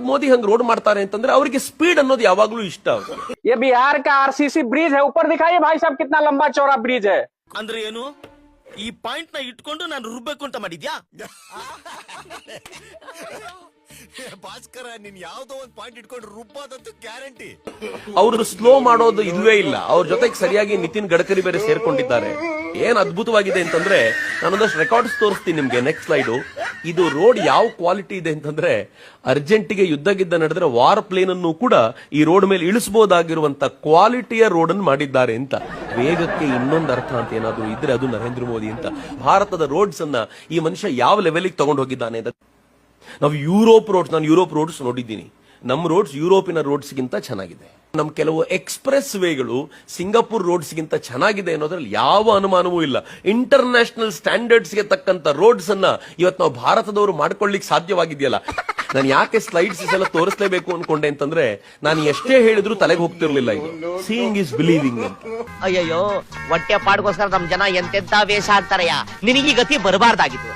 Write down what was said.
ಮೋದಿ ಹಂಗ್ road ಮಾಡ್ತಾರೆ ಅಂತಂದ್ರೆ ಅವರಿಗೆ ಸ್ಪೀಡ್ ಅನ್ನೋದು ಯಾವಾಗ್ಲೂ ಇಷ್ಟ. ये बिहार का आरसीसी ब्रिज है, ऊपर दिखाइए भाई साहब कितना लंबा चौड़ा ब्रिज है. ಅಂದ್ರೆ ಏನು ಈ ಪಾಯಿಂಟ್ ನ ಇಟ್ಕೊಂಡು ನಾನು ರುಬ್ಬೇಕು ಅಂತ ಮಾಡಿದ್ಯಾ? ಭಾಸ್ಕರ ನೀನ್ ಯಾವ್ದೋ ಒಂದ್ ಪಾಯಿಂಟ್ ಇಟ್ಕೊಂಡು ರುಬ್ಬೋದಂತೂ ಗ್ಯಾರಂಟಿ. ಅವರು ಸ್ಲೋ ಮಾಡೋದು ಇಲ್ವೇ ಇಲ್ಲ. ಅವ್ರ ಜೊತೆಗೆ ಸರಿಯಾಗಿ ನಿತಿನ್ ಗಡ್ಕರಿ ಬೇರೆ ಸೇರ್ಕೊಂಡಿದ್ದಾರೆ. ಏನ್ ಅದ್ಭುತವಾಗಿದೆ ಅಂತಂದ್ರೆ ನಾನೊಂದಷ್ಟು ರೆಕಾರ್ಡ್ಸ್ ತೋರಿಸ್ತೀನಿ ನಿಮ್ಗೆ. Next slide. ಇದು ರೋಡ್ ಯಾವ ಕ್ವಾಲಿಟಿ ಇದೆ ಅಂತಂದ್ರೆ ಅರ್ಜೆಂಟಿಗೆ ಯುದ್ಧ ಗಿದ್ದ ನಡೆದ್ರೆ ವಾರ್ ಪ್ಲೇನ್ ಅನ್ನು ಕೂಡ ಈ ರೋಡ್ ಮೇಲೆ ಇಳಿಸಬಹುದಾಗಿರುವಂತ ಕ್ವಾಲಿಟಿಯ ರೋಡ್ ಅನ್ನು ಮಾಡಿದ್ದಾರೆ ಅಂತ. ವೇಗಕ್ಕೆ ಇನ್ನೊಂದು ಅರ್ಥ ಅಂತ ಏನಾದ್ರು ಇದ್ರೆ ಅದು ನರೇಂದ್ರ ಮೋದಿ ಅಂತ. ಭಾರತದ ರೋಡ್ಸ್ ಅನ್ನ ಈ ಮನುಷ್ಯ ಯಾವ ಲೆವೆಲ್ಗೆ ತಗೊಂಡು ಹೋಗಿದ್ದಾನೆ ಅಂತ. ನಾವು ನಾನು ಯುರೋಪ್ ರೋಡ್ಸ್ ನೋಡಿದ್ದೀನಿ. ನಮ್ಮ ರೋಡ್ಸ್ ಯುರೋಪಿನ ರೋಡ್ಸ್ ಗಿಂತ ಚೆನ್ನಾಗಿದೆ. ನಮ್ ಕೆಲವು ಎಕ್ಸ್ಪ್ರೆಸ್ ವೇಗಳು ಸಿಂಗಾಪುರ್ ರೋಡ್ಸ್ ಗಿಂತ ಚೆನ್ನಾಗಿದೆ ಅನ್ನೋದ್ರಲ್ಲಿ ಯಾವ ಅನುಮಾನವೂ ಇಲ್ಲ. ಇಂಟರ್ನ್ಯಾಷನಲ್ ಸ್ಟ್ಯಾಂಡರ್ಡ್ಸ್ ಗೆ ತಕ್ಕಂತ ರೋಡ್ಸ್ ಅನ್ನ ಇವತ್ತು ನಾವು ಭಾರತದವರು ಮಾಡ್ಕೊಳ್ಳಿಕ್ ಸಾಧ್ಯವಾಗಿದೆಯಲ್ಲ. ನಾನು ಯಾಕೆ ಸ್ಲೈಡ್ಸ್ ಎಲ್ಲ ತೋರಿಸಲೇಬೇಕು ಅನ್ಕೊಂಡೆ ಅಂತಂದ್ರೆ ನಾನು ಎಷ್ಟೇ ಹೇಳಿದ್ರು ತಲೆಗೆ ಹೋಗ್ತಿರ್ಲಿಲ್ಲ. ಇದು ಸೀಯಿಂಗ್ ಇಸ್ ಬಿಲೀವಿಂಗ್ ಅಂತ. ಅಯ್ಯಯ್ಯೋ, ಹೊಟ್ಟೆ ಪಾಡ್ಗೋಸ್ಕರ ನಮ್ ಜನ ಎಂತೆಂತ ವೇಷ ಆಗ್ತಾರಯ್ಯ. ನಿನಗೆ ಗತಿ ಬರಬಾರ್ದಾಗಿತ್ತು.